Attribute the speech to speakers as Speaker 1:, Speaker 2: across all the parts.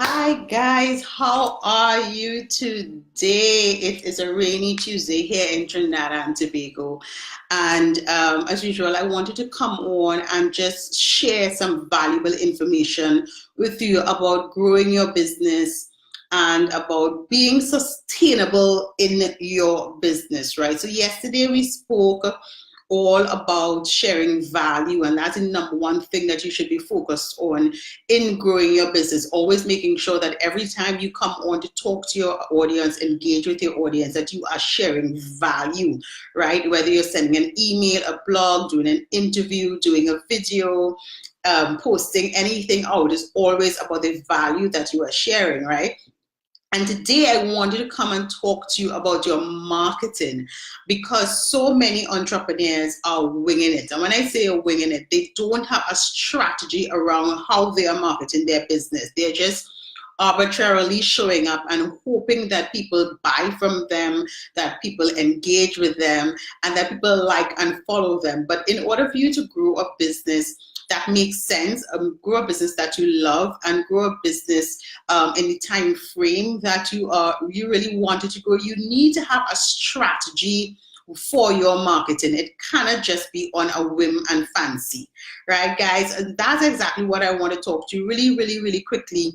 Speaker 1: Hi guys, how are you today? It is a rainy Tuesday here in Trinidad and Tobago. And as usual, I wanted to come on and just share some valuable information with you about growing your business and about being sustainable in your business, right? So yesterday we spoke all about sharing value, and that's the number one thing that you should be focused on in growing your business. Always making sure that every time you come on to talk to your audience, engage with your audience, that you are sharing value, right? Whether you're sending an email, a blog, doing an interview, doing a video, posting anything out, is always about the value that you are sharing, right? And today I wanted to come and talk to you about your marketing, because so many entrepreneurs are winging it. And when I say winging it, they don't have a strategy around how they are marketing their business. They're just arbitrarily showing up and hoping that people buy from them, that people engage with them, and that people like and follow them. But in order for you to grow a business that makes sense, grow a business that you love, and grow a business in the time frame that you really wanted to grow, you need to have a strategy for your marketing. It cannot just be on a whim and fancy, right, guys? And that's exactly what I want to talk to you really quickly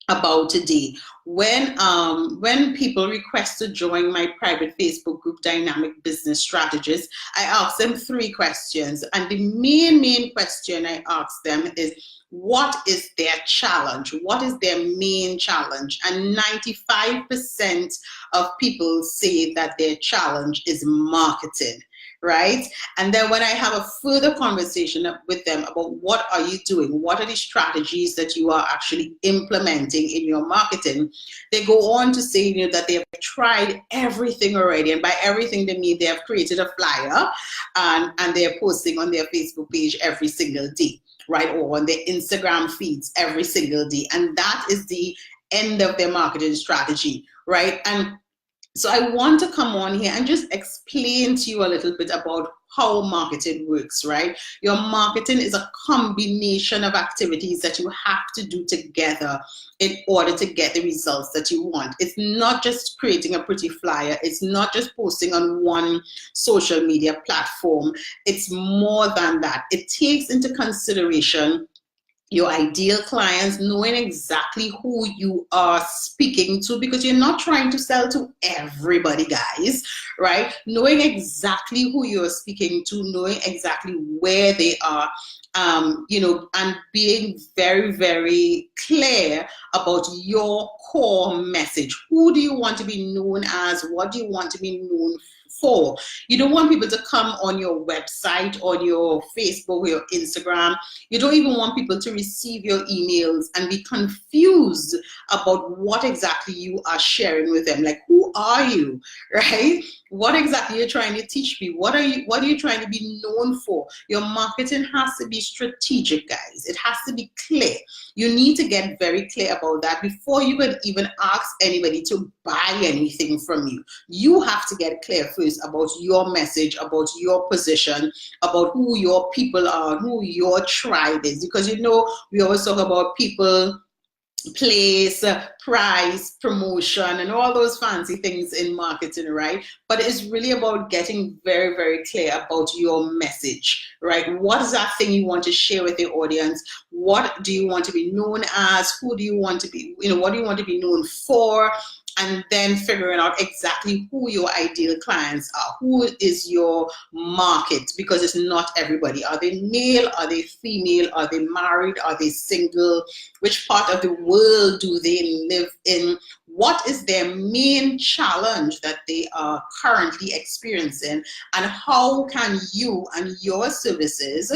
Speaker 1: about today. When people request to join my private Facebook group, Dynamic Business Strategists, I ask them three questions, and the main question I ask them is, what is their challenge? What is their main challenge? And 95% of people say that their challenge is marketing, right? And then when I have a further conversation with them about what are you doing, what are the strategies that you are actually implementing in your marketing, they go on to say, that they have tried everything already. And by everything they mean they have created a flyer and they're posting on their Facebook page every single day, right? Or on their Instagram feeds every single day. And that is the end of their marketing strategy, right? And so I want to come on here and just explain to you a little bit about how marketing works, right? Your marketing is a combination of activities that you have to do together in order to get the results that you want. It's not just creating a pretty flyer. It's not just posting on one social media platform. It's more than that. It takes into consideration your ideal clients, knowing exactly who you are speaking to, because you're not trying to sell to everybody, guys, right? Knowing exactly who you're speaking to, knowing exactly where they are, and being very clear about your core message. Who do you want to be known as? What do you want to be known for? You don't want people to come on your website, on your Facebook, or your Instagram. You don't even want people to receive your emails and be confused about what exactly you are sharing with them. Like, who are you, right? What exactly you're trying to teach me? What are you trying to be known for? Your marketing has to be strategic, guys. It has to be clear. You need to get very clear about that before you can even ask anybody to buy anything from you. You have to get clear first about your message, about your position, about who your people are, who your tribe is. Because we always talk about people, place, price, promotion, and all those fancy things in marketing, right? But it's really about getting very clear about your message, right? What is that thing you want to share with your audience? What do you want to be known as? Who do you want to be, what do you want to be known for? And then figuring out exactly who your ideal clients are. Who is your market? Because it's not everybody. Are they male? Are they female? Are they married? Are they single? Which part of the world do they live in? What is their main challenge that they are currently experiencing? And how can you and your services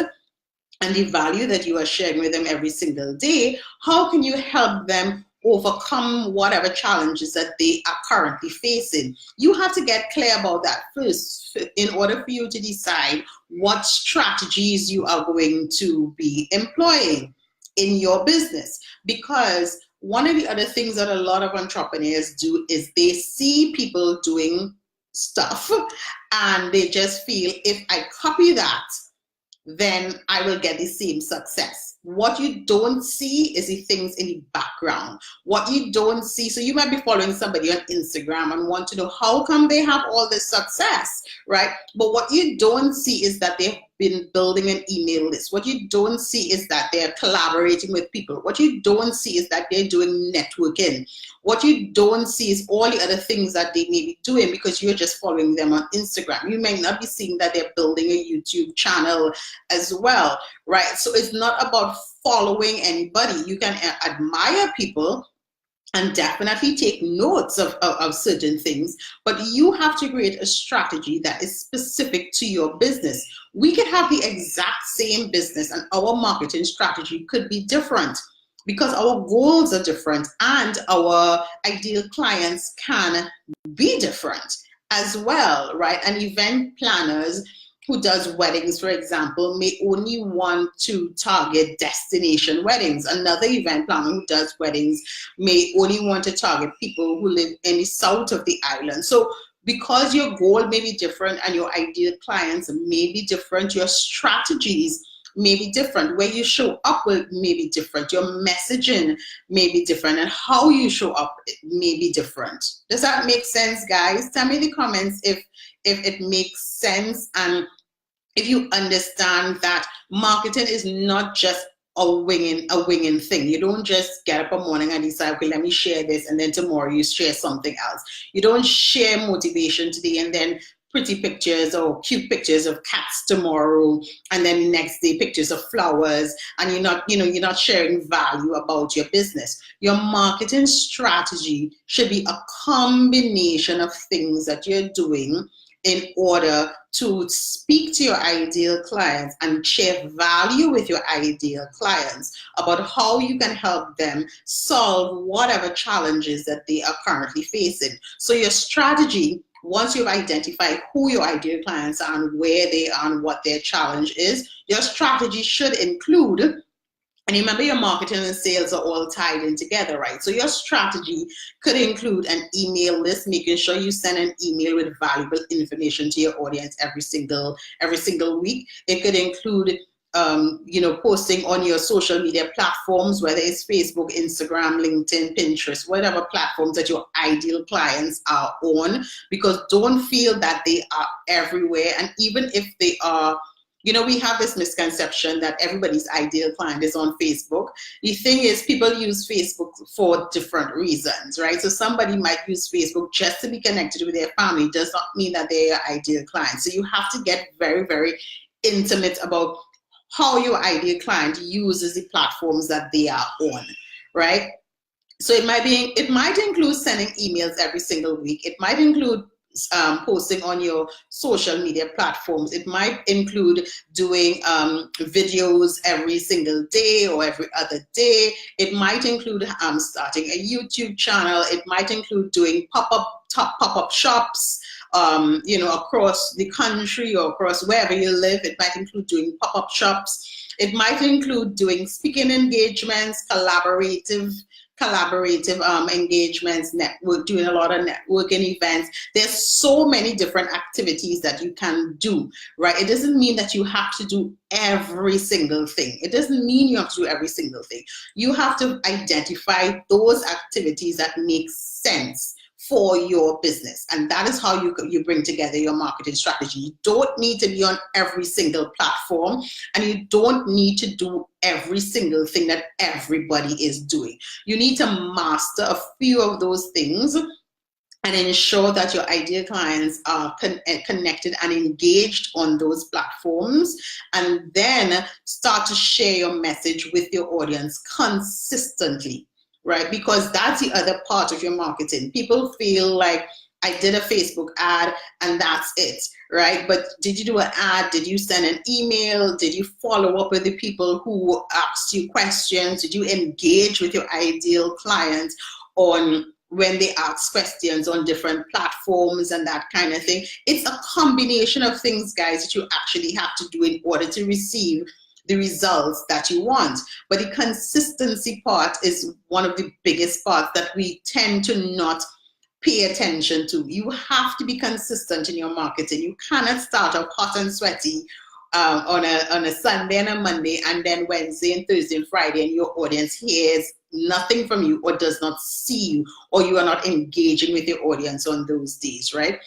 Speaker 1: and the value that you are sharing with them every single day, how can you help them overcome whatever challenges that they are currently facing? You have to get clear about that first in order for you to decide what strategies you are going to be employing in your business. Because one of the other things that a lot of entrepreneurs do is they see people doing stuff and they just feel, if I copy that, then I will get the same success. What you don't see is the things in the background. What you don't see, so you might be following somebody on Instagram and want to know how come they have all this success, right? But what you don't see is that they've been building an email list. What you don't see is that they're collaborating with people. What you don't see is that they're doing networking. What you don't see is all the other things that they may be doing because you're just following them on Instagram. You may not be seeing that they're building a YouTube channel as well, right? So it's not about following anybody. You can admire people and definitely take notes of certain things, but you have to create a strategy that is specific to your business. We could have the exact same business and our marketing strategy could be different because our goals are different and our ideal clients can be different as well, right? And event planners who does weddings, for example, may only want to target destination weddings. Another event planner who does weddings may only want to target people who live in the south of the island. So because your goal may be different and your ideal clients may be different, your strategies may be different. Where you show up may be different. Your messaging may be different, and how you show up may be different. Does that make sense, guys? Tell me in the comments if it makes sense, and if you understand that marketing is not just a winging thing. You don't just get up a morning and decide, okay, let me share this, and then tomorrow you share something else. You don't share motivation today and then pretty pictures or cute pictures of cats tomorrow, and then the next day pictures of flowers, and you're not sharing value about your business. Your marketing strategy should be a combination of things that you're doing in order to speak to your ideal clients and share value with your ideal clients about how you can help them solve whatever challenges that they are currently facing. So your strategy, once you've identified who your ideal clients are and where they are and what their challenge is, your strategy should include, and remember your marketing and sales are all tied in together, right? So your strategy could include an email list, making sure you send an email with valuable information to your audience every single week. It could include posting on your social media platforms, whether it's Facebook, Instagram, LinkedIn, Pinterest, whatever platforms that your ideal clients are on, because don't feel that they are everywhere. And even if they are, we have this misconception that everybody's ideal client is on Facebook. The thing is, people use Facebook for different reasons, right? So somebody might use Facebook just to be connected with their family, does not mean that they're your ideal client. So you have to get very, very intimate about how your ideal client uses the platforms that they are on, right? So it might include sending emails every single week. It might include posting on your social media platforms. It might include doing videos every single day or every other day. It might include starting a YouTube channel. It might include doing pop-up shops, across the country or across wherever you live. It might include doing pop-up shops. It might include doing speaking engagements, collaborative engagements, doing a lot of networking events. There's so many different activities that you can do, right? It doesn't mean that you have to do every single thing. It doesn't mean you have to do every single thing. You have to identify those activities that make sense for your business, and that is how you bring together your marketing strategy. You don't need to be on every single platform, and you don't need to do every single thing that everybody is doing. You need to master a few of those things and ensure that your ideal clients are connected and engaged on those platforms, and then start to share your message with your audience consistently. Right? Because that's the other part of your marketing. People feel like, I did a Facebook ad and that's it, right? But did you do an ad? Did you send an email? Did you follow up with the people who asked you questions? Did you engage with your ideal client on when they ask questions on different platforms and that kind of thing? It's a combination of things, guys, that you actually have to do in order to receive the results that you want. But the consistency part is one of the biggest parts that we tend to not pay attention to. You have to be consistent in your marketing. You cannot start off hot and sweaty on a Sunday and a Monday, and then Wednesday and Thursday and Friday, and your audience hears nothing from you or does not see you, or you are not engaging with your audience on those days, right?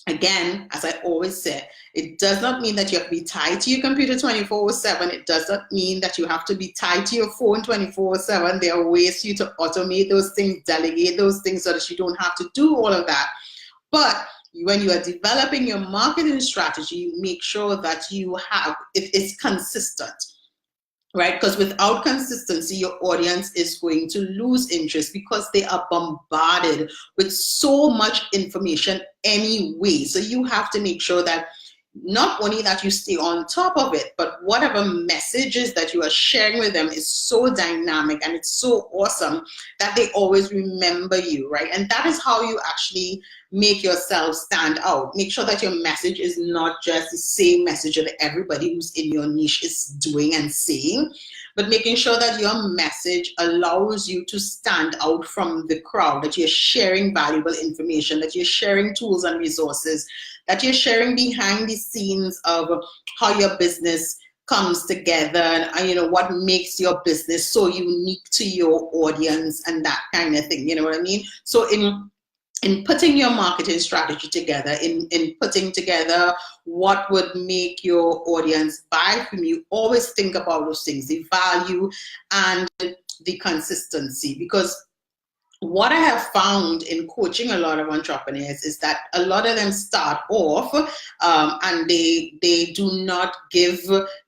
Speaker 1: Again, as I always say, it does not mean that you have to be tied to your computer 24/7. It does not mean that you have to be tied to your phone 24/7. There are ways for you to automate those things, delegate those things so that you don't have to do all of that. But when you are developing your marketing strategy, make sure that it is consistent. Right? Because without consistency, your audience is going to lose interest because they are bombarded with so much information anyway. So you have to make sure that not only that you stay on top of it, but whatever messages that you are sharing with them is so dynamic and it's so awesome that they always remember you, right? And that is how you actually make yourself stand out. Make sure that your message is not just the same message that everybody who's in your niche is doing and saying, but making sure that your message allows you to stand out from the crowd, that you're sharing valuable information, that you're sharing tools and resources, that you're sharing behind the scenes of how your business comes together and what makes your business so unique to your audience and that kind of thing. You know what I mean? So in putting your marketing strategy together, in putting together what would make your audience buy from you, always think about those things, the value and the consistency. Because what I have found in coaching a lot of entrepreneurs is that a lot of them start off and they do not give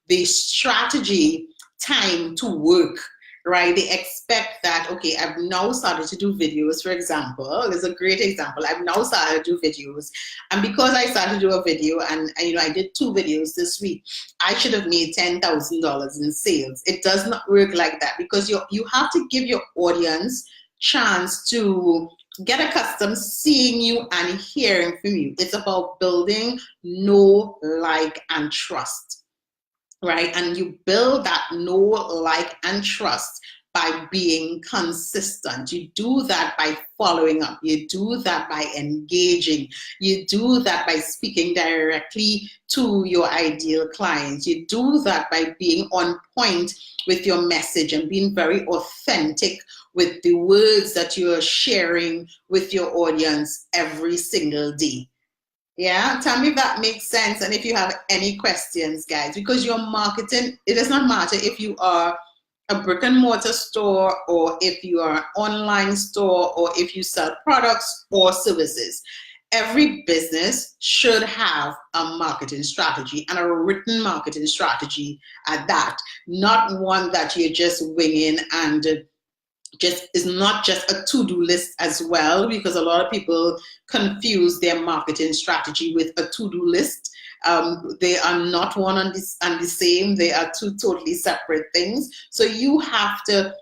Speaker 1: the strategy time to work. Right? They expect that, okay, I've now started to do videos, for example. There's a great example. I've now started to do videos. And because I started to do a video and I did 2 videos this week, I should have made $10,000 in sales. It does not work like that, because you have to give your audience chance to get accustomed seeing you and hearing from you. It's about building know, like, and trust. Right? And you build that know, like, and trust by being consistent. You do that by following up. You do that by engaging. You do that by speaking directly to your ideal clients. You do that by being on point with your message and being very authentic with the words that you are sharing with your audience every single day. Yeah, tell me if that makes sense, and if you have any questions, guys, because your marketing, it does not matter if you are a brick and mortar store or if you are an online store or if you sell products or services. Every business should have a marketing strategy, and a written marketing strategy at that, not one that you're just winging and is not just a to-do list as well, because a lot of people confuse their marketing strategy with a to-do list. They are not one and the same. They are 2 totally separate things. So you have to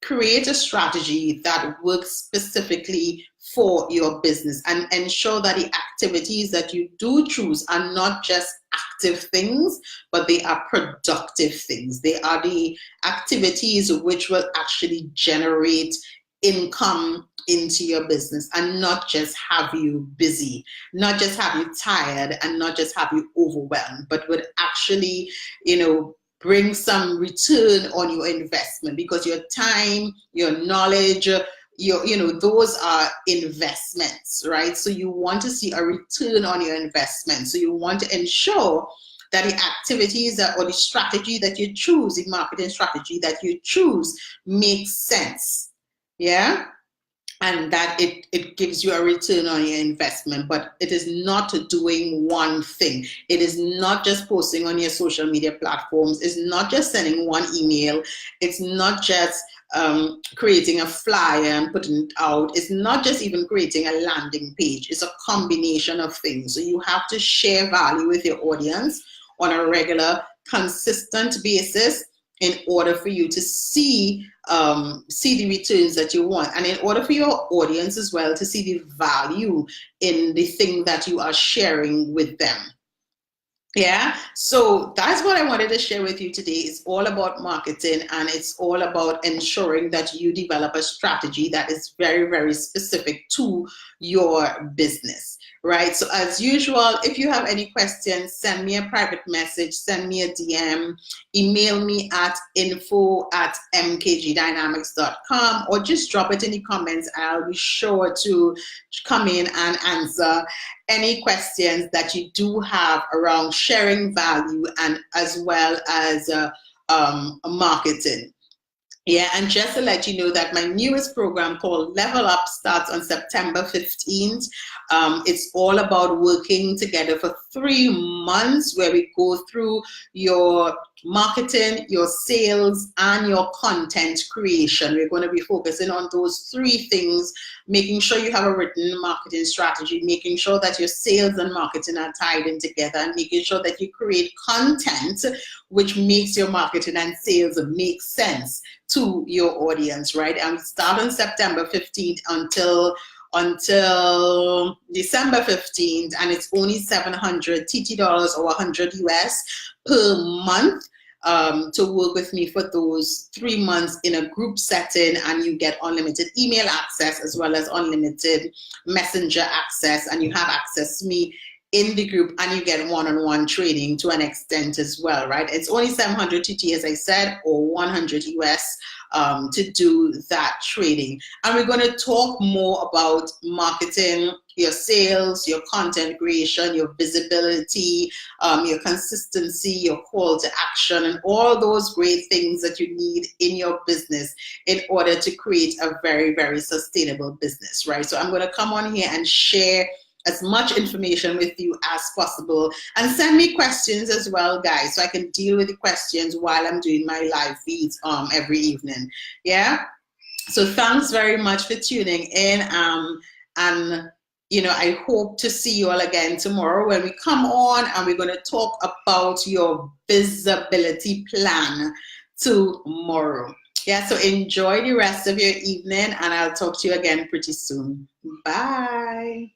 Speaker 1: create a strategy that works specifically for your business and ensure that the activities that you do choose are not just active things, but they are productive things. They are the activities which will actually generate income into your business and not just have you busy, not just have you tired, and not just have you overwhelmed, but would actually, bring some return on your investment, because your time, your knowledge, those are investments, right? So you want to see a return on your investment. So you want to ensure that the activities or the strategy that you choose, the marketing strategy that you choose, makes sense. Yeah? And that it gives you a return on your investment. But it is not doing one thing. It is not just posting on your social media platforms. It's not just sending one email. It's not just creating a flyer and putting it out. It's not just even creating a landing page. It's a combination of things. So you have to share value with your audience on a regular, consistent basis in order for you to see the returns that you want, and in order for your audience as well to see the value in the thing that you are sharing with them. Yeah, so that's what I wanted to share with you today. It's all about marketing, and it's all about ensuring that you develop a strategy that is very, very specific to your business, right? So as usual, if you have any questions, send me a private message, send me a DM, email me at info@mkgdynamics.com, or just drop it in the comments. I'll be sure to come in and answer any questions that you do have around sharing value and as well as marketing. Yeah, and just to let you know that my newest program called Level Up starts on September 15th. It's all about working together for 3 months where we go through your marketing, your sales, and your content creation. We're going to be focusing on those 3 things, making sure you have a written marketing strategy, making sure that your sales and marketing are tied in together, and making sure that you create content which makes your marketing and sales make sense to your audience, right? And we start on September 15th until December 15th, and it's only $700 TT dollars or 100 US per month to work with me for those 3 months in a group setting, and you get unlimited email access as well as unlimited messenger access, and you have access to me in the group, and you get one-on-one training to an extent as well, right? It's only 700 TT, as I said, or 100 US to do that training. And we're going to talk more about marketing, your sales, your content creation, your visibility, your consistency, your call to action, and all those great things that you need in your business in order to create a very, very sustainable business, right? So I'm going to come on here and share as much information with you as possible, and send me questions as well, guys, so I can deal with the questions while I'm doing my live feeds every evening. Yeah, so thanks very much for tuning in, and you know, I hope to see you all again tomorrow when we come on and we're going to talk about your visibility plan tomorrow. Yeah, so enjoy the rest of your evening, and I'll talk to you again pretty soon. Bye.